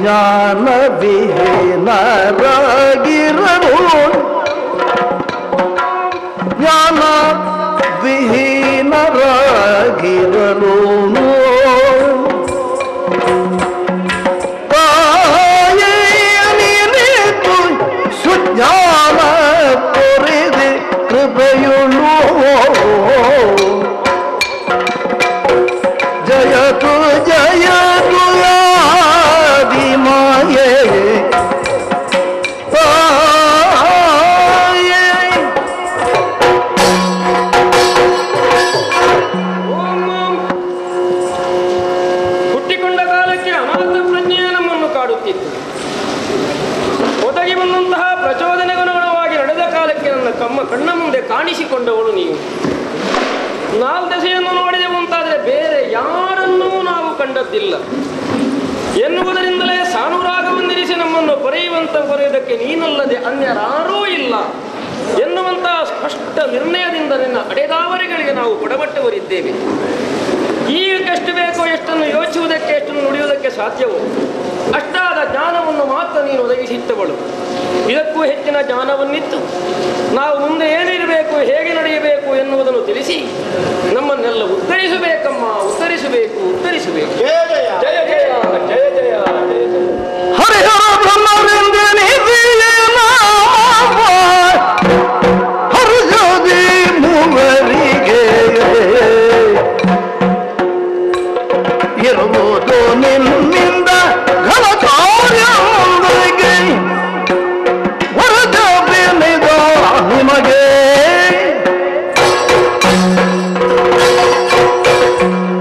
ಜ್ಞಾನ ವಿಹೀನರಾಗಿರಲು ಜ್ಞಾನ ವಿಹೀನರಾಗಿರಲು ತಾಯಿಯನಿತು ಸುಜ್ಞಾನ ತೋರಿದೆ ಕೃಪೆಯುಳು ಜಯತು ಜಯತು ಆದಿಮಾಯೆ ಹುಟ್ಟಿಕೊಂಡ ಕಾಲಕ್ಕೆ ಅನಾಥ ಪ್ರಜ್ಞೆ ನಮ್ಮನ್ನು ಕಾಡುತ್ತಿತ್ತು. ಒದಗಿ ಬಂದಂತಹ ಪ್ರಚೋದನೆಗನುಗುಣವಾಗಿ ನಡೆದ ಕಾಲಕ್ಕೆ ನನ್ನ ಕಣ್ಣ ಮುಂದೆ ಕಾಣಿಸಿಕೊಂಡವಳು ನೀವು. ನಾಲ್ದೆಸೆಯನ್ನು ನೋಡಿದೆವು ಅಂತಾದರೆ ಬೇರೆ ಯಾರನ್ನೂ ನಾವು ಕಂಡದ್ದಿಲ್ಲ ಎನ್ನುವುದರಿಂದಲೇ ಸಾನುರಾಗವೊಂದಿರಿಸಿ ನಮ್ಮನ್ನು ಪೊರೆಯುವುದಕ್ಕೆ ನೀನಲ್ಲದೆ ಅನ್ಯರಾರೂ ಇಲ್ಲ ಎನ್ನುವಂತಹ ಸ್ಪಷ್ಟ ನಿರ್ಣಯದಿಂದ ನಿನ್ನ ಅಡೆದಾವರಿಗಳಿಗೆ ನಾವು ಕೊಡಬಟ್ಟವರಿದ್ದೇವೆ. ಈಗಷ್ಟು ಬೇಕೋ ಎಷ್ಟನ್ನು ಯೋಚಿಸುವುದಕ್ಕೆ ಎಷ್ಟನ್ನು ನುಡಿಯುವುದಕ್ಕೆ ಸಾಧ್ಯವೋ ಅಷ್ಟಾದ ಜ್ಞಾನವನ್ನು ಮಾತ್ರ ನೀನು ಒದಗಿಸಿತ್ತವಳು. ಇದಕ್ಕೂ ಹೆಚ್ಚಿನ ಜ್ಞಾನವನ್ನಿತ್ತು ನಾವು ಮುಂದೆ ಏನಿರಬೇಕು, ಹೇಗೆ ನಡೆಯಬೇಕು ಎನ್ನುವುದನ್ನು ತಿಳಿಸಿ ನಮ್ಮನ್ನೆಲ್ಲ ಉತ್ತರಿಸಬೇಕಮ್ಮ, ಉತ್ತರಿಸಬೇಕು, ಉತ್ತರಿಸಬೇಕು. ಜಯ ಜಯ ಜಯ ಜಯ ಜಯ ಜಯ ಜಯ. ಹರಿಹರ ಹರಜೋದಿ ಮೂವರಿಗೆ ಇರುವುದು ನಿನ್ನಿಂದ ಘನ ಕಾರ್ಯಕ್ಕೆ ವರದ ಬೆನೆದ ನಿಮಗೆ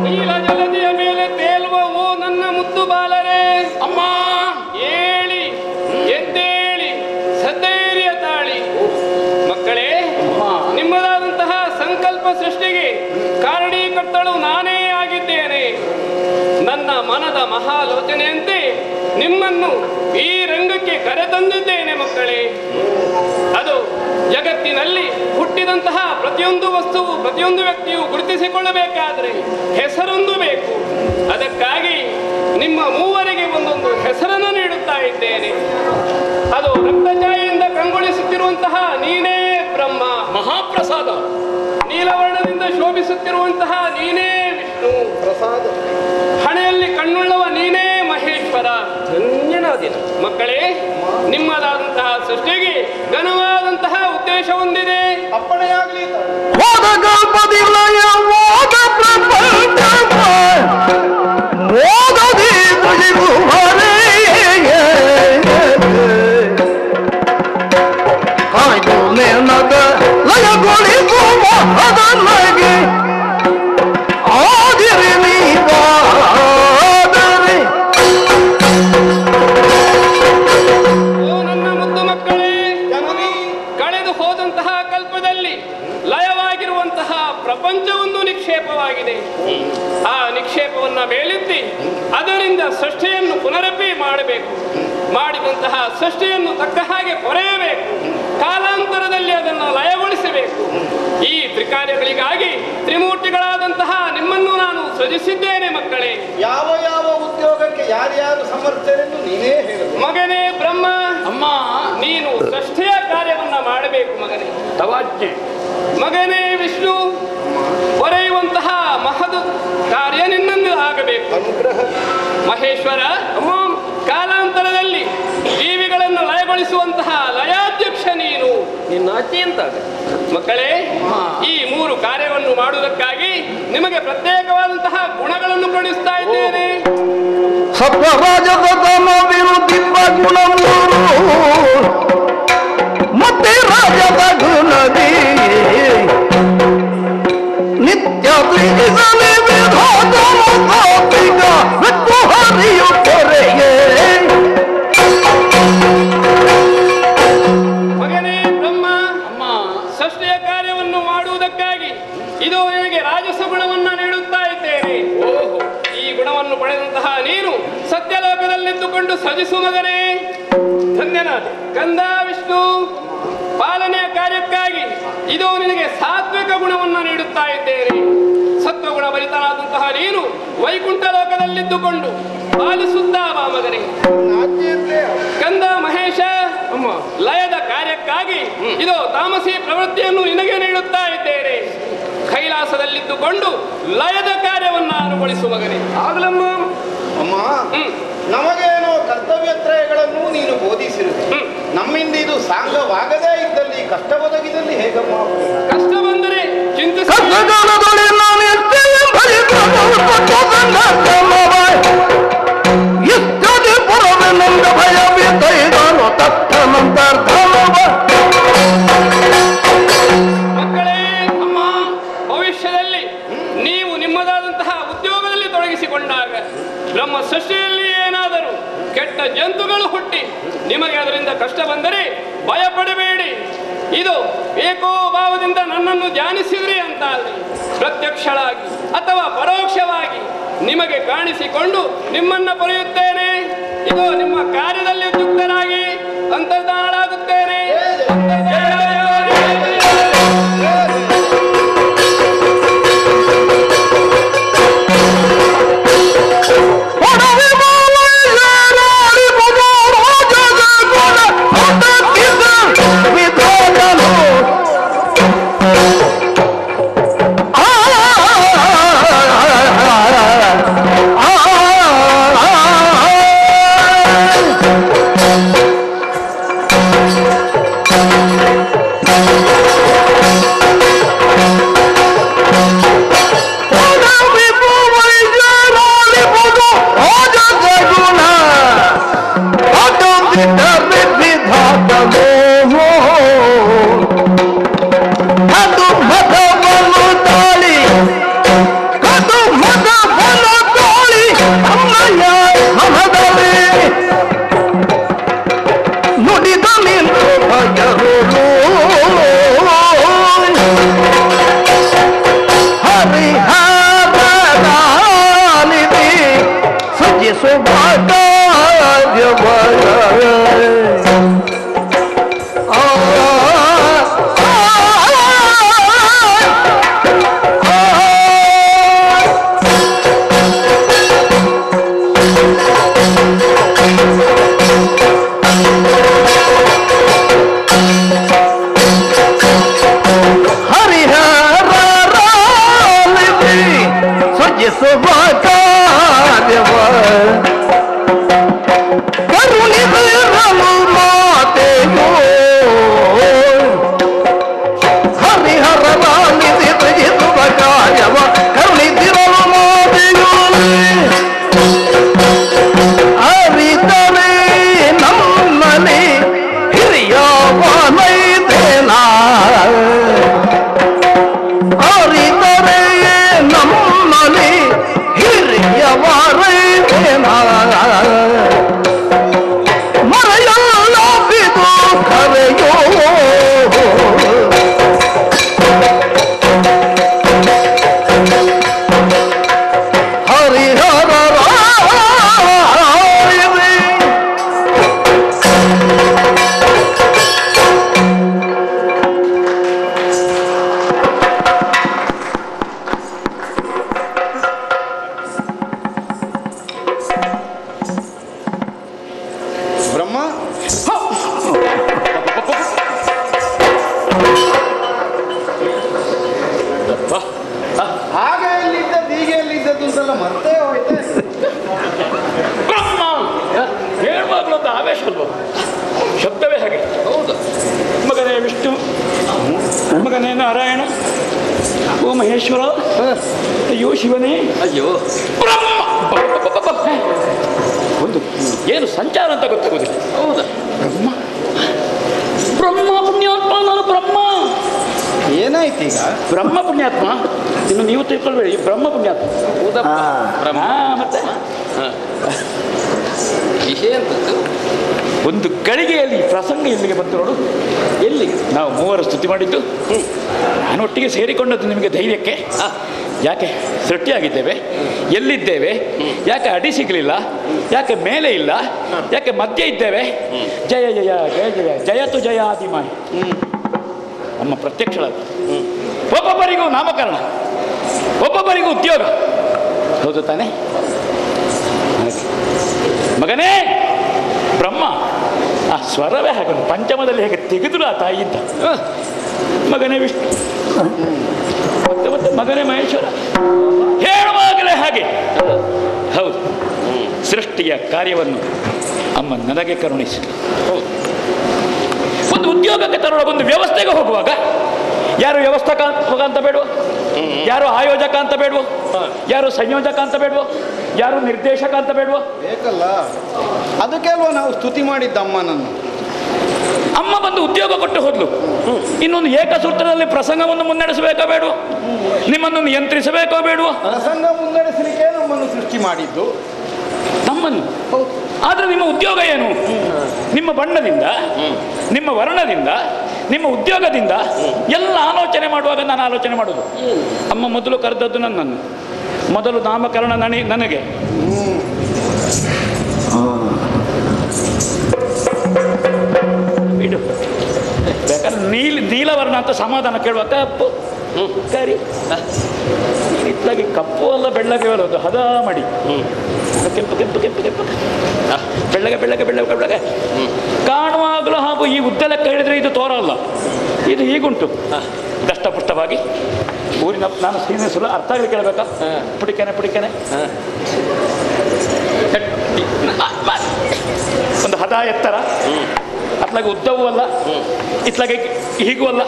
ನೀಲ ಜಲದಿಯ ಮೇಲೆ ತೇಲುವ ಓ ನನ್ನ ಮುದ್ದು ಬಾಲರೇ, ಅಮ್ಮ ಏಳಿ ಎದ್ದೇಳಿ ಸಧೈರ್ಯ ತಾಳಿ. ಮಕ್ಕಳೇ, ನಿಮ್ಮದಾದಂತಹ ಸಂಕಲ್ಪ ಸೃಷ್ಟಿಗೆ ಕಾರಣೀಕರ್ತಳು ನಾನೇ ಆಗಿದ್ದೇನೆ. ನನ್ನ ಮನದ ಮಹಾಲೋಚನೆಯಂತೆ ನಿಮ್ಮನ್ನು ಈ ರಂಗಕ್ಕೆ ಕರೆತಂದಿದ್ದೇನೆ ಮಕ್ಕಳೇ. ಅದು ಜಗತ್ತಿನಲ್ಲಿ ಹುಟ್ಟಿದಂತಹ ಪ್ರತಿಯೊಂದು ವಸ್ತುವು, ಪ್ರತಿಯೊಂದು ವ್ಯಕ್ತಿಯು ಗುರುತಿಸಿಕೊಳ್ಳಬೇಕಾದರೆ ಹೆಸರೊಂದು ಬೇಕು. ಅದಕ್ಕಾಗಿ ನಿಮ್ಮ ಮೂವರಿಗೆ ಒಂದೊಂದು ಹೆಸರನ್ನು ನೀಡುತ್ತಾ ಇದ್ದೇನೆ. ಅದು ರಕ್ತಛಾಯೆಯಿಂದ ಕಂಗೊಳಿಸುತ್ತಿರುವಂತಹ ನೀನೇ ಬ್ರಹ್ಮ ಮಹಾಪ್ರಸಾದ, ನೀಲವರ್ಣದಿಂದ ಶೋಭಿಸುತ್ತಿರುವಂತಹ ನೀನೇ ವಿಷ್ಣು ಪ್ರಸಾದ, ಹಣೆಯಲ್ಲಿ ಕಣ್ಣುಳ್ಳವ ನೀನೇ ಮಹೇಶ್ವರ ಧನ್ಯನಾದಿನ. ಮಕ್ಕಳೇ, ನಿಮ್ಮದಾದಂತಹ ಸೃಷ್ಟಿಗೆ ಘನವಾದಂತಹ ಉದ್ದೇಶ ಹೊಂದಿದೆ. ಅಪ್ಪಣೆಯಾಗಲಿ. ಪ್ರಪಂಚವೊಂದು ನಿಕ್ಷೇಪವಾಗಿದೆ. ಆ ನಿಕ್ಷೇಪವನ್ನ ಮೇಲೆತ್ತಿ ಅದರಿಂದ ಸೃಷ್ಟಿಯನ್ನು ಪುನರಪಿ ಮಾಡಬೇಕು. ಮಾಡಿದಂತಹ ಸೃಷ್ಟಿಯನ್ನು ತಕ್ಕ ಹಾಗೆ ಕೊರೆಯಬೇಕು. ಕಾಲಾಂತರದಲ್ಲಿ ಅದನ್ನು ಲಯಗೊಳಿಸಬೇಕು. ಈ ತ್ರಿಕಾರ್ಯಗಳಿಗಾಗಿ ತ್ರಿಮೂರ್ತಿಗಳಾದಂತಹ ನಿಮ್ಮನ್ನು ನಾನು ಸೃಜಿಸಿದ್ದೇನೆ ಮಕ್ಕಳೇ. ಯಾವ ಯಾವ ಉದ್ಯೋಗಕ್ಕೆ ಯಾರ್ಯಾರು ಸಮರ್ಥರೆಂದು ನೀನೇ ಹೇಳು. ಮಗನೇ ಬ್ರಹ್ಮ, ಅಮ್ಮ ನೀನು ಸೃಷ್ಟಿಯ ಕಾರ್ಯವನ್ನ ಮಾಡಬೇಕು ಮಗನೇ, ತವಾಜ್ಞೆ. ಮಗನೇ ವಿಷ್ಣು, ಹೊರೆಯುವಂತಹ ಮಹದು ಕಾರ್ಯ ನಿನ್ನಿಂದ ಆಗಬೇಕು. ಮಹೇಶ್ವರ, ಕಾಲಾಂತರದಲ್ಲಿ ಜೀವಿಗಳನ್ನು ಲಯಗೊಳಿಸುವಂತಹ ಲಯಾಧ್ಯಕ್ಷ ನೀನು, ನಿನ್ನ ಅತ್ಯಂತ. ಮಕ್ಕಳೇ, ಈ ಮೂರು ಕಾರ್ಯವನ್ನು ಮಾಡುವುದಕ್ಕಾಗಿ ನಿಮಗೆ ಪ್ರತ್ಯೇಕವಾದಂತಹ ಗುಣಗಳನ್ನು ಕಳಿಸ್ತಾ ಇದ್ದೇನೆ. ಸಪ್ತರಾಜದ ವಿರುದ್ಧ ಗುಣ ಮೂರು ಮತ್ತೆ ರಾಜದ ಗುಣದಿ ನಿತ್ಯ ಹರಿಯುತ್ತರೆಯೇ. ಮಗನೇ ಬ್ರಹ್ಮ, ಅಮ್ಮ ಸೃಷ್ಟಿಯ ಕಾರ್ಯವನ್ನು ಮಾಡುವುದಕ್ಕಾಗಿ ಇದು ನಿನಗೆ ರಾಜಸ ಗುಣವನ್ನ ನೀಡುತ್ತಾ ಇದ್ದೇನೆ. ಈ ಗುಣವನ್ನು ಪಡೆದಂತಹ ನೀನು ಸತ್ಯಲೋಕದಲ್ಲಿದ್ದುಕೊಂಡು ಸಜಿಸು ಮಗನೇ. ಧನ್ಯನಾದ ಕಂದ ವಿಷ್ಣು. ಪಾಲನೆಯ ಕಾರ್ಯಕ್ಕಾಗಿ ಇದು ನಿನಗೆ ಸಾತ್ವಿಕ ಗುಣವನ್ನು ನೀಡುತ್ತಾ ಇದ್ದೇನೆ. ಸತ್ವಗುಣ ಭರಿತನಾದಂತಹ ನೀನು ವೈಕುಂಠ ಲೋಕದಲ್ಲಿದ್ದುಕೊಂಡು ಪಾಲಿಸುತ್ತಾ ಬಾ ಮಗನೇ. ಕಂದ ಮಹೇಶ, ಲಯದ ಕಾರ್ಯಕ್ಕಾಗಿ ಇದು ತಾಮಸಿ ಪ್ರವೃತ್ತಿಯನ್ನು ನಿನಗೆ ನೀಡುತ್ತಾ ಇದ್ದೇನೆ. ಕೈಲಾಸದಲ್ಲಿದ್ದುಕೊಂಡು ಲಯದ ಕಾರ್ಯವನ್ನು ಅನುಗೊಳಿಸುವ ಮಗನೇ. ಆಗಲಮ್ಮ. ಅಮ್ಮ, ನಮಗೇನೋ ಕರ್ತವ್ಯತ್ರಯಗಳನ್ನು ನೀನು ಬೋಧಿಸಿರುವೆ. ನಮ್ಮಿಂದ ಇದು ಸಾಂಗವಾಗದೇ ಇದ್ದಲ್ಲಿ, ಕಷ್ಟ ಒದಗಿದಲ್ಲಿ ಹೇಗಮ್ಮ? ಕಷ್ಟ ಬಂದರೆ ಚಿಂತಿಸ ಮಕ್ಕಳೇ. ಅಮ್ಮ, ಭವಿಷ್ಯದಲ್ಲಿ ನೀವು ನಿಮ್ಮದಾದಂತಹ ಉದ್ಯೋಗದಲ್ಲಿ ತೊಡಗಿಸಿಕೊಂಡಾಗ ಬ್ರಹ್ಮ ಸೃಷ್ಟಿಯಲ್ಲಿ ಏನಾದರೂ ಕೆಟ್ಟ ಜಂತುಗಳು ಹುಟ್ಟಿ ನಿಮಗೆ ಅದರಿಂದ ಕಷ್ಟ ಬಂದರೆ ಭಯಪಡಬೇಡಿ. ಇದು ಏಕೋ ಭಾವದಿಂದ ನನ್ನನ್ನು ಧ್ಯಾನಿಸಿದ್ರಿ ಅಂತ ಅಲ್ರಿ, ಪ್ರತ್ಯಕ್ಷಳಾಗಿ ಅಥವಾ ಪರೋಕ್ಷವಾಗಿ ನಿಮಗೆ ಕಾಣಿಸಿಕೊಂಡು ನಿಮ್ಮನ್ನ ಪಡೆಯುತ್ತೇನೆ. ಇದು ನಿಮ್ಮ ಕಾರ್ಯದಲ್ಲಿ ಉದ್ಯುಕ್ತರಾಗಿ ಅಂತರ್ಧಾನಳಾಗುತ್ತೇನೆ. ಮಗನೇ ನಾರಾಯಣ, ಓ ಮಹೇಶ್ವರ, ಅಯ್ಯೋ ಶಿವನೇ, ಅಯ್ಯೋ ಒಂದು ಏನು ಸಂಚಾರ ಅಂತ ಗೊತ್ತಾಗೋದಿಲ್ಲ. ಹೌದಾ? ಬ್ರಹ್ಮ ಬ್ರಹ್ಮ ಪುಣ್ಯಾತ್ಮ, ನಾನು ಬ್ರಹ್ಮ. ಏನಾಯ್ತು ಈಗ? ಬ್ರಹ್ಮ ಪುಣ್ಯಾತ್ಮ, ಇನ್ನು ನೀವು ತಿಳ್ಕೊಳ್ಬೇಡಿ, ಬ್ರಹ್ಮ ಪುಣ್ಯಾತ್ಮ. ಮತ್ತೆ ವಿಷಯ ಅಂತದ್ದು ಒಂದು ಗಳಿಗೆಯಲ್ಲಿ ಪ್ರಸಂಗ ಇಲ್ಲಿಗೆ ಬಂತು ನೋಡು. ಎಲ್ಲಿ ನಾವು ಮೂವರು ಸ್ತುತಿ ಮಾಡಿದ್ದು, ನಾನು ಒಟ್ಟಿಗೆ ಸೇರಿಕೊಂಡದ್ದು ನಿಮಗೆ ಧೈರ್ಯಕ್ಕೆ. ಯಾಕೆ ಸೃಷ್ಟಿಯಾಗಿದ್ದೇವೆ, ಎಲ್ಲಿದ್ದೇವೆ, ಯಾಕೆ ಅಡಿ ಸಿಗಲಿಲ್ಲ, ಯಾಕೆ ಮೇಲೆ ಇಲ್ಲ, ಯಾಕೆ ಮಧ್ಯೆ ಇದ್ದೇವೆ. ಜಯ ಜಯ ಜಯ ಜಯ ಜಯತು ಜಯ ಆದಿಮಾಯಿ ನಮ್ಮ ಪ್ರತ್ಯಕ್ಷಳಾದ. ಒಬ್ಬೊಬ್ಬರಿಗೂ ನಾಮಕರಣ, ಒಬ್ಬೊಬ್ಬರಿಗೂ ಉದ್ಯೋಗ. ಹೌದು ತಾನೆ? ಮಗನೇ ಬ್ರಹ್ಮ ಆ ಸ್ವರವೇ ಹಾಗೆ ಪಂಚಮದಲ್ಲಿ ಹೇಗೆ ತೆಗೆದ್ರು ಆ ತಾಯಿಯಿಂದ. ಮಗನೇ ವಿಷ್ಣು, ಮತ್ತೆ ಮತ್ತೆ ಮಗನೇ ಮಹೇಶ್ವರ ಹೇಳುವಾಗಲೇ ಹಾಗೆ. ಹೌದು, ಸೃಷ್ಟಿಯ ಕಾರ್ಯವನ್ನು ಅಮ್ಮ ನನಗೆ ಕರುಣಿಸಿ. ಒಂದು ಉದ್ಯೋಗಕ್ಕೆ ತರೋಣ, ಒಂದು ವ್ಯವಸ್ಥೆಗೆ ಹೋಗುವಾಗ ಯಾರು ವ್ಯವಸ್ಥಕ ಅಂತ ಬೇಡುವ, ಯಾರು ಆಯೋಜಕ ಅಂತ ಬೇಡುವ, ಯಾರು ಸಂಯೋಜಕ ಅಂತ ಬೇಡುವ, ಯಾರು ನಿರ್ದೇಶಕ ಅಂತ ಬೇಡುವ? ಬೇಕಲ್ಲ, ಅದಕ್ಕೆಲ್ವ ನಾವು ಸ್ತುತಿ ಮಾಡಿದ್ದ ಅಮ್ಮನನ್ನು. ಅಮ್ಮ ಬಂದು ಉದ್ಯೋಗ ಕೊಟ್ಟು ಹೋದ್ಲು. ಇನ್ನೊಂದು ಏಕಸೂತ್ರದಲ್ಲಿ ಪ್ರಸಂಗವನ್ನು ಮುನ್ನಡೆಸಬೇಕೋ ಬೇಡುವ, ನಿಮ್ಮನ್ನು ನಿಯಂತ್ರಿಸಬೇಕೋ ಬೇಡುವ? ಪ್ರಸಂಗ ಮುನ್ನಡೆಸಲಿಕ್ಕೆ ನಮ್ಮನ್ನು ಸೃಷ್ಟಿ ಮಾಡಿದ್ದು ನಮ್ಮನ್ನು. ಆದ್ರೆ ನಿಮ್ಮ ಉದ್ಯೋಗ ಏನು? ನಿಮ್ಮ ಬಣ್ಣದಿಂದ, ನಿಮ್ಮ ವರ್ಣದಿಂದ, ನಿಮ್ಮ ಉದ್ಯೋಗದಿಂದ ಎಲ್ಲ ಆಲೋಚನೆ ಮಾಡುವಾಗ ನಾನು ಆಲೋಚನೆ ಮಾಡೋದು. ಅಮ್ಮ ಮೊದಲು ಕರೆದದ್ದು ನನ್ನನ್ನು, ಮೊದಲು ನಾಮಕರಣ ನನಗೆ. ಇಡು ಬೇಕಾದ್ರೆ ನೀಲವರ್ಣ ಅಂತ ಸಮಾಧಾನ ಕೇಳುವ. ಕಪ್ಪು ಕರಿ ಇತ್ಲಾಗಿ ಕಪ್ಪು ಅಲ್ಲ ಬೆಳ್ಳಗೆ ಬರೋದು, ಹದ ಮಾಡಿ ಕೆಂಪು ಕೆಂಪು ಕೆಂಪು ಕೆಂಪು ಬೆಳ್ಳಗೆ ಬೆಳ್ಳಗೆ ಬೆಳ್ಳಗೆ ಬೆಳ್ಳಗೆ ಕಾಣುವಾಗಲೂ ಹಾಗೂ ಈ ಉದ್ದಲೆಕ್ಕ ಹೇಳಿದ್ರೆ ಇದು ತೋರ ಅಲ್ಲ, ಇದು ಹೀಗುಂಟು. ದಷ್ಟಪುಷ್ಟವಾಗಿ ಊರಿನ ನಾನು ಸೀನಿಸಲು ಅರ್ಥ ಆಗಲಿ ಕೇಳಬೇಕಾ? ಪುಡಿಕೆನೆ ಪುಡಿಕೆನೆ ಒಂದು ಹದ ಎತ್ತರ, ಅತ್ಲಾಗೆ ಉದ್ದವೂ ಅಲ್ಲ, ಇತ್ಲಾಗೆ ಹೀಗೂ ಅಲ್ಲ.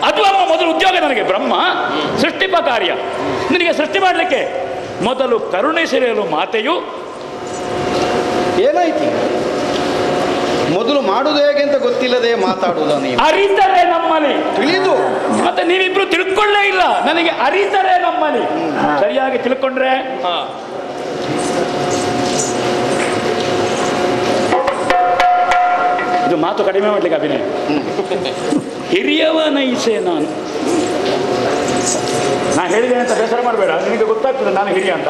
ಅದು ಅಮ್ಮ ಮೊದಲು ಉದ್ಯೋಗ ನನಗೆ. ಬ್ರಹ್ಮ ಸೃಷ್ಟಿಪ ಕಾರ್ಯ ನಿನಗೆ ಸೃಷ್ಟಿ ಮಾಡಲಿಕ್ಕೆ ಮೊದಲು ಕರುಣಿಸಿರಲು ಮಾತೆಯು. ಏನಾಯ್ತು? ಮೊದಲು ಮಾಡುವುದು ಹೇಗೆ ಅಂತ ಗೊತ್ತಿಲ್ಲದೆ ಮಾತಾಡುವುದ ನೀವು? ಅರಿತರೆ ನಮ್ಮಲ್ಲಿ ತಿಳಿದು ಮತ್ತೆ ನೀವಿಬ್ರು ತಿಳ್ಕೊಳ್ಳೇ ಇಲ್ಲ. ನನಗೆ ಅರಿತರೆ ನಮ್ಮಲ್ಲಿ ಸರಿಯಾಗಿ ತಿಳ್ಕೊಂಡ್ರೆ ಇದು ಮಾತು ಕಡಿಮೆ ಮಾಡ್ಲಿಕ್ಕೆ ಅಭಿನಯ. ಹಿರಿಯವ ನೈಸೆ ನಾನು ಹೇಳಿದೆ ಅಂತ ಬೇಸರ ಮಾಡಬೇಡ, ನಿನಗೆ ಗೊತ್ತಾಗ್ತದೆ ನಾನು ಹಿರಿಯ ಅಂತ.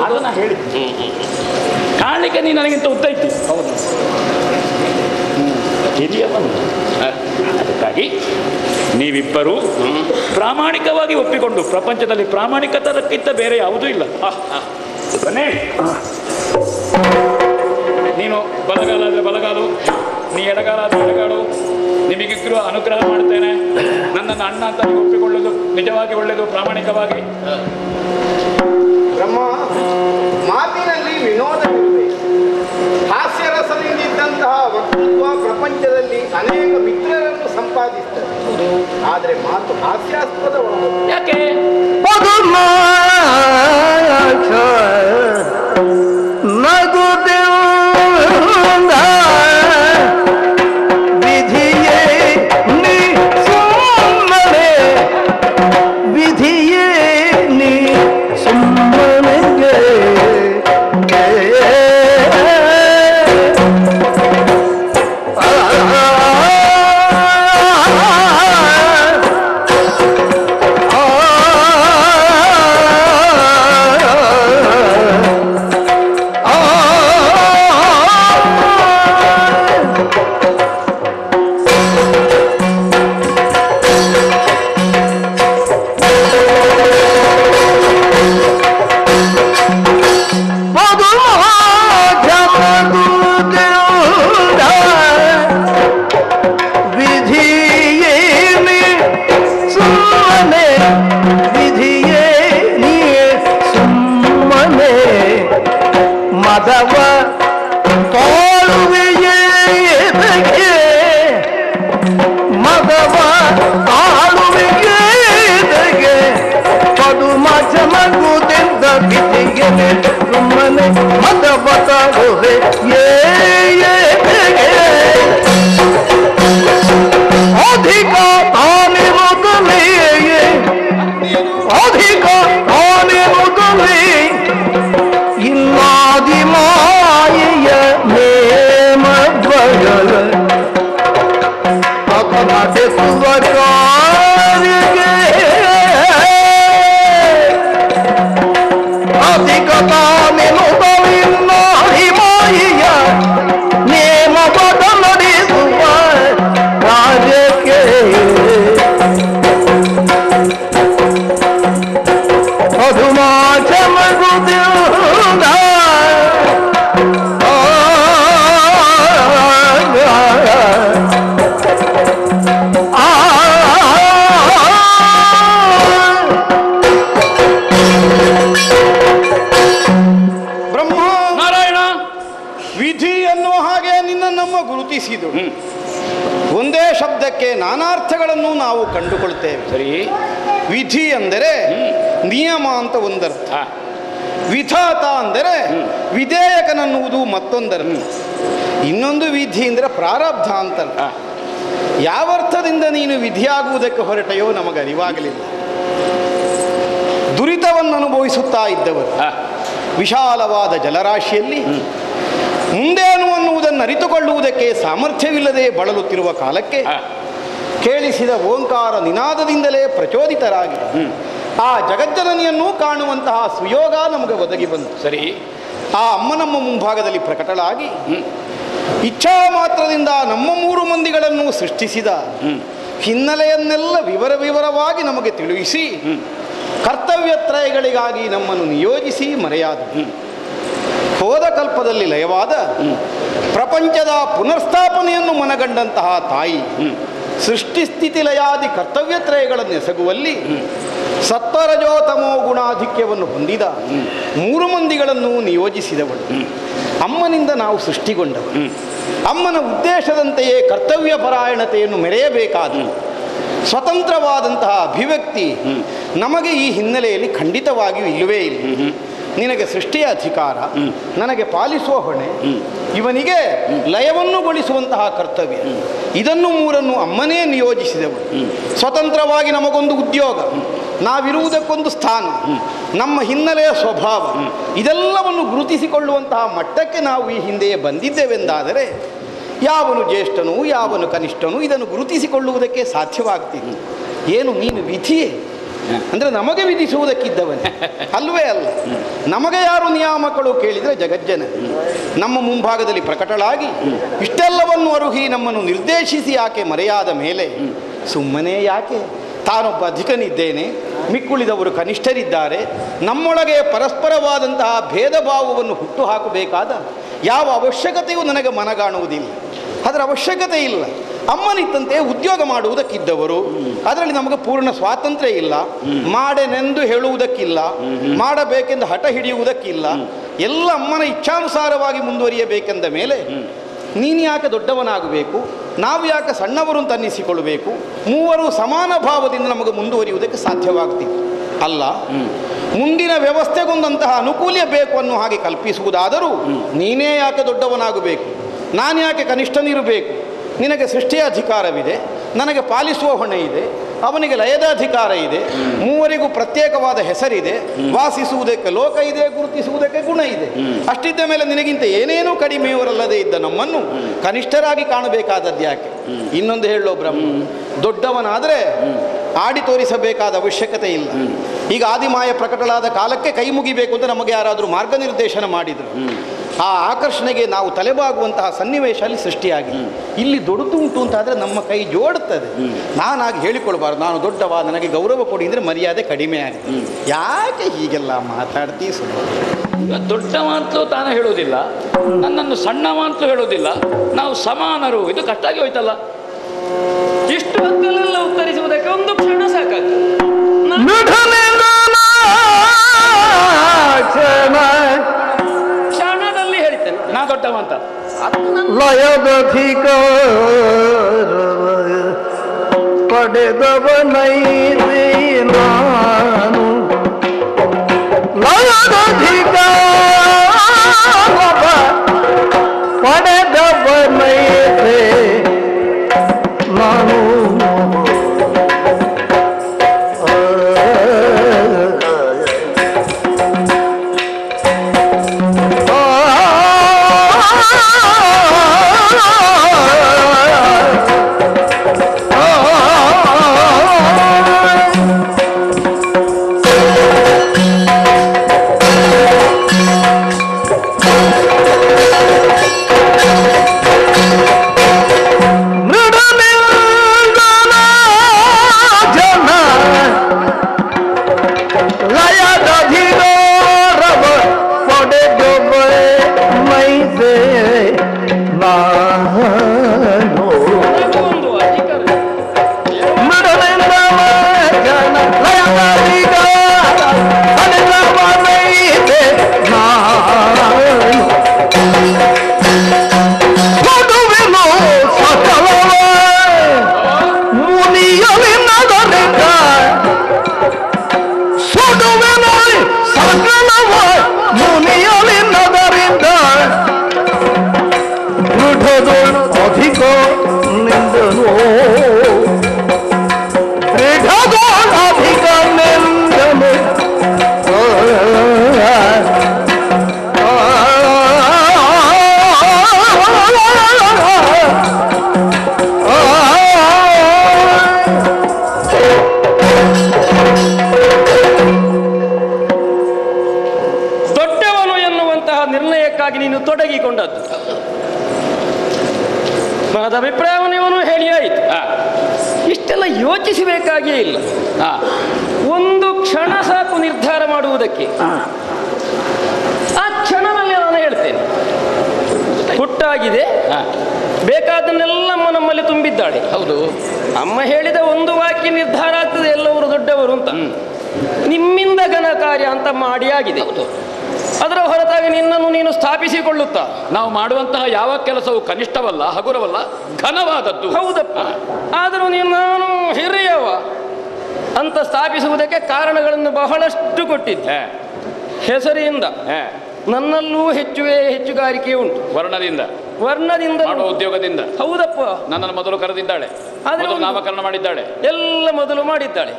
ಆಗ ನಾ ಹೇಳಿ ಕಾಣಲಿಕ್ಕೆ ನೀನು ನನಗಿಂತ ಉದ್ದ ಇದ್ದಿ. ಹೌದು, ಹಿರಿಯವನು. ಅದಕ್ಕಾಗಿ ನೀವಿಬ್ಬರು ಪ್ರಾಮಾಣಿಕವಾಗಿ ಒಪ್ಪಿಕೊಂಡು, ಪ್ರಪಂಚದಲ್ಲಿ ಪ್ರಾಮಾಣಿಕತನಕ್ಕಿಂತ ಬೇರೆ ಯಾವುದೂ ಇಲ್ಲ. ಬನ್ನಿ, ನೀನು ಬಲಗಾಲ ಆದರೆ ಬಲಗಾಲು, ನೀ ಎಡಗಾಲ ಆದರೆ ಎಡಗಾಲು. ನಿಮಗಿಬ್ಬರು ಅನುಗ್ರಹ ಮಾಡ್ತೇನೆ. ನನ್ನನ್ನು ಅಣ್ಣ ಅಂತ ನೀವು ಒಪ್ಪಿಕೊಳ್ಳೋದು ನಿಜವಾಗಿ ಒಳ್ಳೆಯದು, ಪ್ರಾಮಾಣಿಕವಾಗಿ. ಬ್ರಹ್ಮ, ಮಾತಿನಲ್ಲಿ ವಿನೋದವಿರುವೆ, ಹಾಸ್ಯರಸದಿಂದಿದ್ದಂತಹ ವಕ್ತೃತ್ವ ಪ್ರಪಂಚದಲ್ಲಿ ಅನೇಕ ಮಿತ್ರರನ್ನು ಸಂಪಾದಿಸುತ್ತದೆ. ಆದರೆ ಮಾತು ಹಾಸ್ಯಾಸ್ಪದವಾದ ಯಾಕೆ? ನೇಮ ಬದಲಿಸುವ ರಾಜಕ್ಕೆ ನನ್ನನ್ನು ಗುರುತಿಸಿದರು. ಒಂದೇ ಶಬ್ದಕ್ಕೆ ನಾನಾರ್ಥಗಳನ್ನು ನಾವು ಕಂಡುಕೊಳ್ತೇವೆ. ಸರಿ. ವಿಧಿ ಅಂದರೆ ನಿಯಮ ಅಂತ ಒಂದರ್ಥ, ವಿಧಾತ ಅಂದರೆ ವಿಧೇಯಕನನ್ನುವುದು ಮತ್ತೊಂದರ್ಥ, ಇನ್ನೊಂದು ವಿಧಿ ಅಂದರೆ ಪ್ರಾರಬ್ಧ ಅಂತ. ಯಾವ ಅರ್ಥದಿಂದ ನೀನು ವಿಧಿಯಾಗುವುದಕ್ಕೆ ಹೊರಟೆಯೋ ನಮಗೆ ಅರಿವಾಗಲಿಲ್ಲ. ದುರಿತವನ್ನು ಅನುಭವಿಸುತ್ತಾ ಇದ್ದವರು ವಿಶಾಲವಾದ ಜಲರಾಶಿಯಲ್ಲಿ ಮುಂದೇನು ಅನ್ನುವುದನ್ನು ಅರಿತುಕೊಳ್ಳುವುದಕ್ಕೆ ಸಾಮರ್ಥ್ಯವಿಲ್ಲದೆ ಬಳಲುತ್ತಿರುವ ಕಾಲಕ್ಕೆ ಕೇಳಿಸಿದ ಓಂಕಾರ ನಿನಾದದಿಂದಲೇ ಪ್ರಚೋದಿತರಾಗಿ ಆ ಜಗಜ್ಜನನಿಯನ್ನು ಕಾಣುವಂತಹ ಸುಯೋಗ ನಮಗೆ ಒದಗಿ ಬಂತು. ಸರಿ. ಆ ಅಮ್ಮ ನಮ್ಮ ಮುಂಭಾಗದಲ್ಲಿ ಪ್ರಕಟಳಾಗಿ ಇಚ್ಛಾ ಮಾತ್ರದಿಂದ ನಮ್ಮ 3 ಮಂದಿಗಳನ್ನು ಸೃಷ್ಟಿಸಿದ ಹಿನ್ನೆಲೆಯನ್ನೆಲ್ಲ ವಿವರವಾಗಿ ನಮಗೆ ತಿಳಿಸಿ ಕರ್ತವ್ಯತ್ರಯಗಳಿಗಾಗಿ ನಮ್ಮನ್ನು ನಿಯೋಜಿಸಿ ಮರೆಯಾದ. ಹೋದ ಕಲ್ಪದಲ್ಲಿ ಲಯವಾದ ಪ್ರಪಂಚದ ಪುನರ್ಸ್ಥಾಪನೆಯನ್ನು ಮನಗಂಡಂತಹ ತಾಯಿ ಸೃಷ್ಟಿಸ್ಥಿತಿ ಲಯಾದಿ ಕರ್ತವ್ಯತ್ರಯಗಳನ್ನು ಎಸಗುವಲ್ಲಿ ಸತ್ವರಜೋತಮೋ ಗುಣಾಧಿಕ್ಯವನ್ನು ಹೊಂದಿದ 3 ಮಂದಿಗಳನ್ನು ನಿಯೋಜಿಸಿದವಳು. ಅಮ್ಮನಿಂದ ನಾವು ಸೃಷ್ಟಿಗೊಂಡವರು. ಅಮ್ಮನ ಉದ್ದೇಶದಂತೆಯೇ ಕರ್ತವ್ಯ ಪರಾಯಣತೆಯನ್ನು ಮೆರೆಯಬೇಕಾದ ಸ್ವತಂತ್ರವಾದಂತಹ ಅಭಿವ್ಯಕ್ತಿ ನಮಗೆ ಈ ಹಿನ್ನೆಲೆಯಲ್ಲಿ ಖಂಡಿತವಾಗಿಯೂ ಇಲ್ಲವೇ ಇಲ್ಲ. ನಿನಗೆ ಸೃಷ್ಟಿಯ ಅಧಿಕಾರ, ನನಗೆ ಪಾಲಿಸುವ ಹೊಣೆ, ಇವನಿಗೆ ಲಯವನ್ನುಗೊಳಿಸುವಂತಹ ಕರ್ತವ್ಯ, ಇದನ್ನು 3 ಅಮ್ಮನೇ ನಿಯೋಜಿಸಿದವಳು. ಸ್ವತಂತ್ರವಾಗಿ ನಮಗೊಂದು ಉದ್ಯೋಗ, ನಾವಿರುವುದಕ್ಕೊಂದು ಸ್ಥಾನ, ನಮ್ಮ ಹಿನ್ನೆಲೆಯ ಸ್ವಭಾವ, ಇದೆಲ್ಲವನ್ನು ಗುರುತಿಸಿಕೊಳ್ಳುವಂತಹ ಮಟ್ಟಕ್ಕೆ ನಾವು ಈ ಹಿಂದೆಯೇ ಬಂದಿದ್ದೇವೆಂದಾದರೆ ಯಾವನು ಜ್ಯೇಷ್ಠನು ಯಾವನು ಕನಿಷ್ಠನು ಇದನ್ನು ಗುರುತಿಸಿಕೊಳ್ಳುವುದಕ್ಕೆ ಸಾಧ್ಯವಾಗ್ತಿತ್ತು. ಏನು ನೀನು ವಿಧಿಯೇ ಅಂದರೆ ನಮಗೆ ವಿಧಿಸುವುದಕ್ಕಿದ್ದವನೇ ಅಲ್ವೇ ಅಲ್ಲ. ನಮಗೆ ಯಾರು ನಿಯಾಮಕಳು ಕೇಳಿದರೆ ಜಗಜ್ಜನ ನಮ್ಮ ಮುಂಭಾಗದಲ್ಲಿ ಪ್ರಕಟಳಾಗಿ ಇಷ್ಟೆಲ್ಲವನ್ನು ಅರುಹಿ ನಮ್ಮನ್ನು ನಿರ್ದೇಶಿಸಿ ಯಾಕೆ ಮರೆಯಾದ ಮೇಲೆ ಸುಮ್ಮನೆ ಯಾಕೆ ತಾನೊಬ್ಬ ಅಧಿಕನಿದ್ದೇನೆ, ಮಿಕ್ಕುಳಿದವರು ಕನಿಷ್ಠರಿದ್ದಾರೆ, ನಮ್ಮೊಳಗೆ ಪರಸ್ಪರವಾದಂತಹ ಭೇದ ಭಾವವನ್ನು ಹುಟ್ಟು ಹಾಕಬೇಕಾದ ಯಾವ ಅವಶ್ಯಕತೆಯೂ ನನಗೆ ಮನಗಾಣುವುದಿಲ್ಲ. ಅದರ ಅವಶ್ಯಕತೆ ಇಲ್ಲ. ಅಮ್ಮನಿತ್ತಂತೆ ಉದ್ಯೋಗ ಮಾಡುವುದಕ್ಕಿದ್ದವರು, ಅದರಲ್ಲಿ ನಮಗೆ ಪೂರ್ಣ ಸ್ವಾತಂತ್ರ್ಯ ಇಲ್ಲ. ಮಾಡೆನೆಂದು ಹೇಳುವುದಕ್ಕಿಲ್ಲ, ಮಾಡಬೇಕೆಂದು ಹಠ ಹಿಡಿಯುವುದಕ್ಕಿಲ್ಲ. ಎಲ್ಲ ಅಮ್ಮನ ಇಚ್ಛಾನುಸಾರವಾಗಿ ಮುಂದುವರಿಯಬೇಕೆಂದ ಮೇಲೆ ನೀನು ಯಾಕೆ ದೊಡ್ಡವನಾಗಬೇಕು, ನಾವು ಯಾಕೆ ಸಣ್ಣವರು ಅಂತ ಅನ್ನಿಸಿಕೊಳ್ಳಬೇಕು? 3 ಸಮಾನ ಭಾವದಿಂದ ನಮಗೆ ಮುಂದುವರಿಯುವುದಕ್ಕೆ ಸಾಧ್ಯವಾಗ್ತಿತ್ತು ಅಲ್ಲ. ಮುಂದಿನ ವ್ಯವಸ್ಥೆಗೊಂದಂತಹ ಅನುಕೂಲ್ಯ ಬೇಕು ಅನ್ನೋ ಹಾಗೆ ಕಲ್ಪಿಸುವುದಾದರೂ ನೀನೇ ಯಾಕೆ ದೊಡ್ಡವನಾಗಬೇಕು, ನಾನು ಯಾಕೆ ಕನಿಷ್ಠನಿರಬೇಕು? ನಿನಗೆ ಸೃಷ್ಟಿಯ ಅಧಿಕಾರವಿದೆ, ನನಗೆ ಪಾಲಿಸುವ ಹೊಣೆ ಇದೆ, ಅವನಿಗೆ ಲಯದ ಅಧಿಕಾರ ಇದೆ, 3 ಪ್ರತ್ಯೇಕವಾದ ಹೆಸರಿದೆ, ವಾಸಿಸುವುದಕ್ಕೆ ಲೋಕ ಇದೆ, ಗುರುತಿಸುವುದಕ್ಕೆ ಗುಣ ಇದೆ. ಅಷ್ಟಿದ್ದ ಮೇಲೆ ನಿನಗಿಂತ ಏನೇನೂ ಕಡಿಮೆಯವರಲ್ಲದೆ ಇದ್ದ ನಮ್ಮನ್ನು ಕನಿಷ್ಠರಾಗಿ ಕಾಣಬೇಕಾದದ್ದು ಯಾಕೆ? ಇನ್ನೊಂದು ಹೇಳೋ ಬ್ರಹ್ಮ, ದೊಡ್ಡವನಾದರೆ ಆಡಿ ತೋರಿಸಬೇಕಾದ ಅವಶ್ಯಕತೆ ಇಲ್ಲ. ಈಗ ಆದಿಮಾಯ ಪ್ರಕಟಳಾದ ಕಾಲಕ್ಕೆ ಕೈ ಮುಗಿಬೇಕು ಅಂತ ನಮಗೆ ಯಾರಾದರೂ ಮಾರ್ಗನಿರ್ದೇಶನ ಮಾಡಿದರು. ಆ ಆಕರ್ಷಣೆಗೆ ನಾವು ತಲೆಬಾಗುವಂತಹ ಸನ್ನಿವೇಶ ಅಲ್ಲಿ ಸೃಷ್ಟಿಯಾಗಿದೆ. ಇಲ್ಲಿ ದೊಡ್ಡದು ಉಂಟು ಅಂತಾದರೆ ನಮ್ಮ ಕೈ ಜೋಡುತ್ತದೆ. ನಾನಾಗಿ ಹೇಳಿಕೊಳ್ಬಾರ್ದು, ನಾನು ದೊಡ್ಡವ, ನನಗೆ ಗೌರವ ಕೊಡಿ ಅಂದರೆ ಮರ್ಯಾದೆ ಕಡಿಮೆ ಆಗಿದೆ. ಯಾಕೆ ಹೀಗೆಲ್ಲ ಮಾತಾಡ್ತೀ? ದೊಡ್ಡವ ಅಂತಲೂ ತಾನು ಹೇಳುವುದಿಲ್ಲ, ನನ್ನನ್ನು ಸಣ್ಣವ ಅಂತಲೂ ಹೇಳುವುದಿಲ್ಲ, ನಾವು ಸಮಾನರು. ಇದು ಕಷ್ಟ ಆಗಿ ಹೋಯ್ತಲ್ಲ. ಇಷ್ಟು ಹೊತ್ತಲ್ಲೆಲ್ಲ ಉತ್ತರಿಸುವುದಕ್ಕೆ ಒಂದು ಕ್ಷಣ ಸಾಕಾಗ್ತದೆ. ಕ್ಷಣದಲ್ಲಿ ಹೇಳ್ತೇನೆ ನಾ ದೊಡ್ಡವ ಅಂತ. ಲಯದಧಿಕಾರ ಪಡೆದವನೈದೆ ನಾನು, ಲಯದಧಿಕಾರ ಪಡೆದವನೈದೆ ನಾನು. ನಿರ್ಣಯಕ್ಕಾಗಿ ನೀನು ತೊಡಗಿಕೊಂಡದ್ದು. ಮನದ ಅಭಿಪ್ರಾಯವನ್ನು ಇವನು ಹೇಳಿ ಆಯಿತು. ಇಷ್ಟೆಲ್ಲ ಯೋಚಿಸಬೇಕಾಗಿಯೇ ಇಲ್ಲ. ಒಂದು ಕ್ಷಣ ಸಾಕು ನಿರ್ಧಾರ ಮಾಡುವುದಕ್ಕೆ. ಆ ಕ್ಷಣದಲ್ಲಿ ನಾನು ಹೇಳ್ತೇನೆ, ಹುಟ್ಟಾಗಿದೆ, ಬೇಕಾದನ್ನೆಲ್ಲ ಅಮ್ಮ ನಮ್ಮಲ್ಲಿ ತುಂಬಿದ್ದಾಳೆ. ಹೌದು, ಅಮ್ಮ ಹೇಳಿದ ಒಂದು ವಾಕ್ಯ ನಿರ್ಧಾರ ಆಗ್ತದೆ, ಎಲ್ಲವರು ದೊಡ್ಡವರು ಅಂತ. ನಿಮ್ಮಿಂದ ಘನ ಕಾರ್ಯ ಅಂತ ಮಾಡಿ ಆಗಿದೆ. ಅದರ ಹೊರತಾಗಿ ನಿನ್ನನ್ನು ನೀನು ಸ್ಥಾಪಿಸಿಕೊಳ್ಳುತ್ತಾ ನಾವು ಮಾಡುವಂತಹ ಯಾವ ಕೆಲಸವು ಕನಿಷ್ಠವಲ್ಲ, ಹಗುರವಲ್ಲ, ಘನವಾದದ್ದು. ಹೌದಪ್ಪ. ಆದರೂ ನಾನು ಹಿರಿಯವ ಅಂತ ಸ್ಥಾಪಿಸುವುದಕ್ಕೆ ಕಾರಣಗಳನ್ನು ಬಹಳಷ್ಟು ಕೊಟ್ಟಿದ್ದೆ. ಹೆಸರಿನಿಂದ ನನ್ನಲ್ಲೂ ಹೆಚ್ಚುಗಾರಿಕೆ ಉಂಟು. ವರ್ಣದಿಂದ ಮಾಡುವ ಉದ್ಯೋಗದಿಂದ. ಹೌದಪ್ಪ. ನನ್ನನ್ನು ಮೊದಲು ಕರೆದಿದ್ದಾಳೆ, ನಾಮಕರಣ ಮಾಡಿದ್ದಾಳೆ, ಎಲ್ಲ ಮೊದಲು ಮಾಡಿದ್ದಾಳೆ.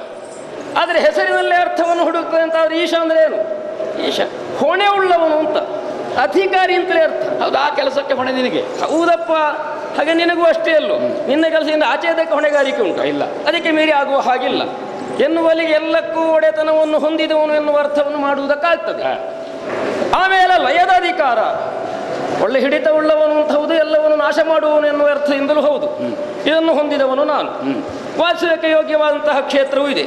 ಆದರೆ ಹೆಸರಿನಲ್ಲೇ ಅರ್ಥವನ್ನು ಹುಡುಕ್ತದೆ ಅಂತ. ಆದ್ರೆ ಈಶ ಅಂದ್ರೆ ಏನು? ಈಶ ಹೊಣೆ ಉಳ್ಳವನು ಅಂತ, ಅಧಿಕಾರಿ ಅಂತಲೇ ಅರ್ಥ. ಹೌದು, ಆ ಕೆಲಸಕ್ಕೆ ಹೊಣೆ ನಿನಗೆ. ಹೌದಪ್ಪ. ಹಾಗೆ ನಿನಗೂ ಅಷ್ಟೇ ಅಲ್ಲೂ, ನಿನ್ನ ಕೆಲಸದಿಂದ ಆಚೆದಕ್ಕೆ ಹೊಣೆಗಾರಿಕೆ ಉಂಟು. ಇಲ್ಲ, ಅದಕ್ಕೆ ಮೀರಿ ಆಗುವ ಹಾಗಿಲ್ಲ ಎನ್ನುವಲ್ಲಿಗೆ ಎಲ್ಲಕ್ಕೂ ಒಡೆತನವನ್ನು ಹೊಂದಿದವನು ಎನ್ನುವ ಅರ್ಥವನ್ನು ಮಾಡುವುದಕ್ಕಾಗ್ತದೆ. ಆಮೇಲೆ ಲಯದ ಅಧಿಕಾರ, ಒಳ್ಳೆ ಹಿಡಿತ ಉಳ್ಳವನು ಅಂತ ಹೌದು, ಎಲ್ಲವನ್ನು ನಾಶ ಮಾಡುವವನು ಎನ್ನುವ ಅರ್ಥದಿಂದಲೂ ಹೌದು. ಇದನ್ನು ಹೊಂದಿದವನು ನಾನು. ವಾಸಿಸಕ್ಕೆ ಯೋಗ್ಯವಾದಂತಹ ಕ್ಷೇತ್ರವೂ ಇದೆ.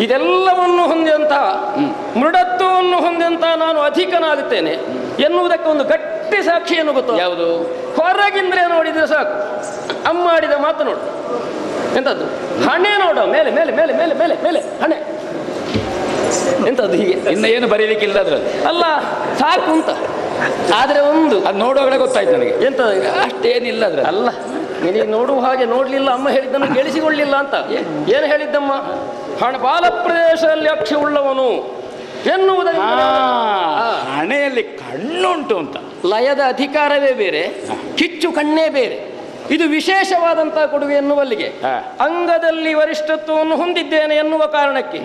ಇದೆಲ್ಲವನ್ನು ಹೊಂದಿದಂತಹ, ಮೃಡತ್ವವನ್ನು ಹೊಂದಿದಂತಹ ನಾನು ಅಧಿಕನಾಗುತ್ತೇನೆ ಎನ್ನುವುದಕ್ಕೆ ಒಂದು ಗಟ್ಟಿ ಸಾಕ್ಷಿಯನ್ನು ಗೊತ್ತು. ಯಾವುದು? ಹೊರಗಿಂದ್ರೆ ನೋಡಿದ್ರೆ ಸಾಕು. ಅಮ್ಮ ಆಡಿದ ಮಾತು ನೋಡು. ಎಂತದ್ದು? ಹಣೆ ನೋಡ, ಮೇಲೆ ಮೇಲೆ ಮೇಲೆ ಮೇಲೆ ಮೇಲೆ ಮೇಲೆ ಹಣೆ. ಎಂತದ್ದು ಹೀಗೆ? ಇನ್ನು ಏನು ಬರೀಲಿಕ್ಕಿಲ್ಲ ಅದ್ರಲ್ಲಿ. ಅಲ್ಲ, ಸಾಕು ಅಂತ. ಆದ್ರೆ ಒಂದು ಅದು ನೋಡುವಾಗಲೇ ಗೊತ್ತಾಯ್ತು ನನಗೆ. ಎಂತ ಅಷ್ಟೇನಿಲ್ಲ ಅದ್ರ. ಅಲ್ಲ, ನಿನಗೆ ನೋಡುವ ಹಾಗೆ ನೋಡ್ಲಿಲ್ಲ, ಅಮ್ಮ ಹೇಳಿದ್ದನ್ನು ಕೇಳಿಸಿಕೊಳ್ಳಿಲ್ಲ ಅಂತ. ಏನು ಹೇಳಿದ್ದಮ್ಮ? ಬಾಲ ಪ್ರದೇಶದಲ್ಲಿ ಅಕ್ಷಿ ಉಳ್ಳವನು ಎನ್ನುವುದರಿಂದ ಹಣೆಯಲ್ಲಿ ಕಣ್ಣುಂಟು ಅಂತ. ಲಯದ ಅಧಿಕಾರವೇ ಬೇರೆ, ಕಿಚ್ಚು ಕಣ್ಣೇ ಬೇರೆ. ಇದು ವಿಶೇಷವಾದಂತಹ ಕೊಡುಗೆ ಎನ್ನುವಲ್ಲಿಗೆ ಅಂಗದಲ್ಲಿ ವರಿಷ್ಠತ್ವವನ್ನು ಹೊಂದಿದ್ದೇನೆ ಎನ್ನುವ ಕಾರಣಕ್ಕೆ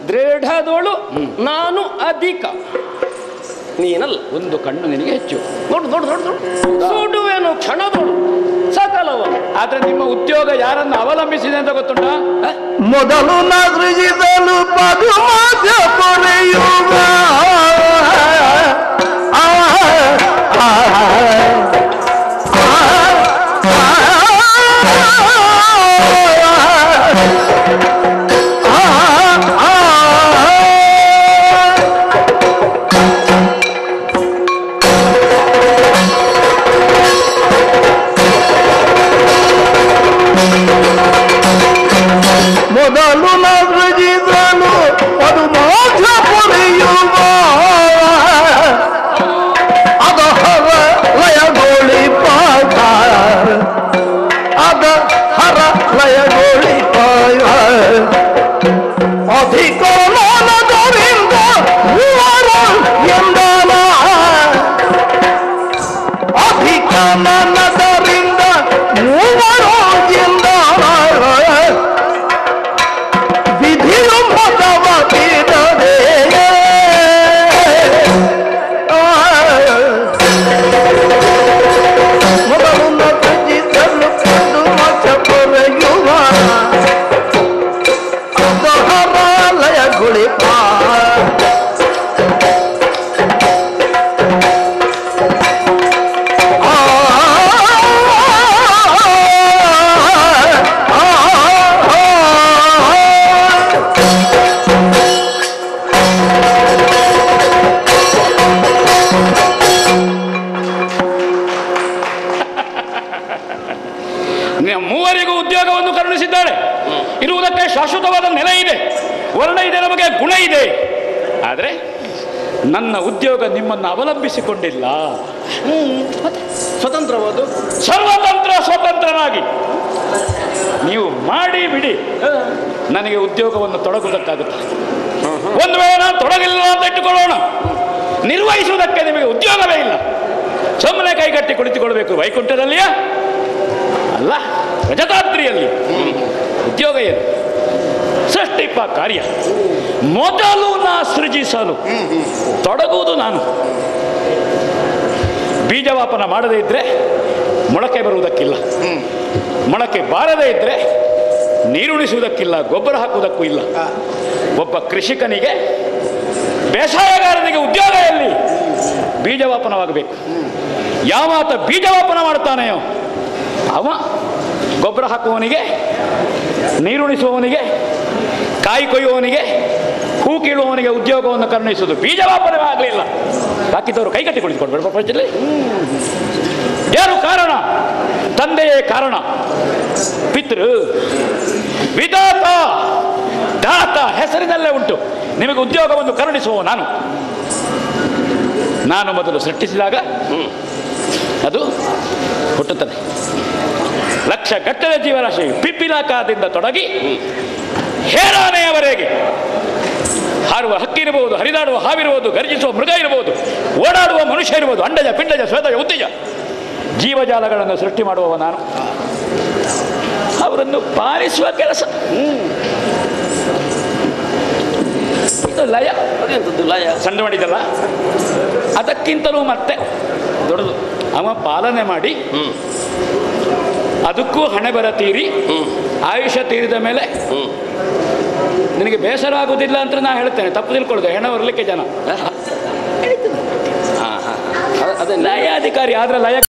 ದೃಢದೋಳು ನಾನು ಅಧಿಕ, ನೀನಲ್ಲ. ಒಂದು ಕಣ್ಣು ನಿನಗೆ ಹೆಚ್ಚು. ನೋಡು ನೋಡು ನೋಡು ನೋಡು, ಸುಡುವೇನು ಕ್ಷಣದೋಳು ಸಕಲವನು. ಆದ್ರೆ ನಿಮ್ಮ ಉದ್ಯೋಗ ಯಾರನ್ನು ಅವಲಂಬಿಸಿದೆ ಅಂತ ಗೊತ್ತುಂಟಾ? ಮೊದಲು ಸೃಜಿಸಲು ಪದುಮಾಸ ಪೊರೆಯುವ ಮೊದಲು ಸೃಜಿಸಲು ಪದುಮಾಸ ಪೊರೆಯುವ ಅದ ಹರ ಲಯಗೋಳಿ ಪಾಯ, ಅದ ಹರ ಲಯಗೋಳಿ ಪಾಯ ಅಧಿಕ ಮಾನದರಿಂದ ಎಂದನ, ಅಧಿಕ ಮಾನದರಿಂದ ಮೂವರು ಎಂದನ. ವಿಧಿಯು ಮತವತಿರದೆ ಮೊದಲು ಸೃಜಿಸಲು ಪದುಮಾಸ ಪೊರೆಯುವ ಅದ ಲಯ ಗುಳಿಪ ಮೂವರಿಗೂ ಉದ್ಯೋಗವನ್ನು ಕರುಣಿಸಿದ್ದಾಳೆ. ಇರುವುದಕ್ಕೆ ಶಾಶ್ವತವಾದ ನೆಲೆ ಇದೆ, ವರ್ಣ ಇದೆ, ನಮಗೆ ಗುಣ ಇದೆ. ಆದರೆ ನನ್ನ ಉದ್ಯೋಗ ನಿಮ್ಮನ್ನು ಅವಲಂಬಿಸಿಕೊಂಡಿಲ್ಲ. ಸ್ವತಂತ್ರವಾದ ಸ್ವತಂತ್ರನಾಗಿ ನೀವು ಮಾಡಿ ಬಿಡಿ, ನನಗೆ ಉದ್ಯೋಗವನ್ನು ತೊಡಗುವುದಕ್ಕಾಗುತ್ತೆ. ಒಂದು ವೇಳೆ ನಾನು ತೊಡಗಿಲ್ಲ ಅಂತ ಇಟ್ಟುಕೊಳ್ಳೋಣ, ನಿರ್ವಹಿಸುವುದಕ್ಕೆ ನಿಮಗೆ ಉದ್ಯೋಗವೇ ಇಲ್ಲ. ಸುಮ್ಮನೆ ಕೈಗಟ್ಟಿ ಕುಳಿತುಕೊಳ್ಬೇಕು. ವೈಕುಂಠದಲ್ಲಿಯಾ ಅಲ್ಲ, ರಜತಾದ್ರಿಯಲ್ಲಿ ಉದ್ಯೋಗ ಏನು? ಸೃಷ್ಟಿಪ ಕಾರ್ಯ ಮೊದಲು ನಾ ಸೃಜಿಸಲು ತೊಡಗುವುದು ನಾನು. ಬೀಜವಾಪನ ಮಾಡದೇ ಇದ್ರೆ ಮೊಳಕೆ ಬರುವುದಕ್ಕಿಲ್ಲ, ಮೊಳಕೆ ಬಾರದೇ ಇದ್ರೆ ನೀರುಣಿಸುವುದಕ್ಕಿಲ್ಲ, ಗೊಬ್ಬರ ಹಾಕುವುದಕ್ಕೂ ಇಲ್ಲ. ಒಬ್ಬ ಕೃಷಿಕನಿಗೆ, ಬೇಸಾಯಗಾರನಿಗೆ ಉದ್ಯೋಗ ಎಲ್ಲಿ? ಬೀಜವಾಪನವಾಗಬೇಕು. ಯಾವಾತ ಬೀಜವಾಪನ ಮಾಡ್ತಾನೆಯೋ ಅವ ಗೊಬ್ಬರ ಹಾಕುವವನಿಗೆ, ನೀರುಣಿಸುವವನಿಗೆ, ಕಾಯಿ ಕೊಯ್ಯುವವನಿಗೆ, ಹೂ ಕೀಳುವವನಿಗೆ ಉದ್ಯೋಗವನ್ನು ಕರುಣಿಸುವುದು. ಬೀಜವಾಪನವೇ ಆಗಲಿಲ್ಲ, ಬಾಕಿದವರು ಕೈಗಟ್ಟಿ ಕುಳಿತುಕೊಂಡು ಪ್ರಪಂಚದಲ್ಲಿ ಯಾರು ಕಾರಣ? ತಂದೆಯೇ ಕಾರಣ. ಪಿತೃ ವಿಧಾತ ದಾತ ಹೆಸರಿನಲ್ಲೇ ಉಂಟು. ನಿಮಗೆ ಉದ್ಯೋಗವನ್ನು ಕರುಣಿಸುವ ನಾನು ಮೊದಲು ಸೃಷ್ಟಿಸಿದಾಗ ಅದು ಹುಟ್ಟುತ್ತದೆ. ಲಕ್ಷ ಗಟ್ಟಲೆ ಜೀವರಾಶಿ ಪಿಪ್ಪಿಲಾಕಾರದಿಂದ ತೊಡಗಿ ಹೇರಾನೆಯವರೆಗೆ ಹಾರುವ ಹಕ್ಕಿ ಇರಬಹುದು, ಹರಿದಾಡುವ ಹಾವಿರಬಹುದು, ಗರ್ಜಿಸುವ ಮೃಗ ಇರಬಹುದು, ಓಡಾಡುವ ಮನುಷ್ಯ ಇರಬಹುದು, ಅಂಡಜ ಪಿಂಡಜ ಸ್ವೇದಜ ಉತ್ತಜ ಜೀವಜಾಲಗಳನ್ನು ಸೃಷ್ಟಿ ಮಾಡುವವ ನಾನು. ಅವರನ್ನು ಪಾಲಿಸುವ ಕೆಲಸ. ಇದು ಲಯ. ಅದೆಂಥದ್ದು ಲಯ? ಸಣ್ಣ ಮಾಡಿದಲ್ಲ, ಅದಕ್ಕಿಂತಲೂ ಮತ್ತೆ ದೊಡ್ಡದು. ಅವ ಪಾಲನೆ ಮಾಡಿ ಅದಕ್ಕೂ ಹಣೆ ಬರ ತೀರಿ ಆಯುಷ್ಯ ತೀರಿದ ಮೇಲೆ ನಿನಗೆ ಬೇಸರ ಆಗುವುದಿಲ್ಲ ಅಂತ ನಾ ಹೇಳ್ತೇನೆ. ತಪ್ಪು ತಿಳ್ಕೊಳ್ಳೋದು, ಹೆಣ ಬರಲಿಕ್ಕೆ ಜನ. ಅದೇ ಲಯ ಅಧಿಕಾರಿ ಆದ್ರೆ ಲಯ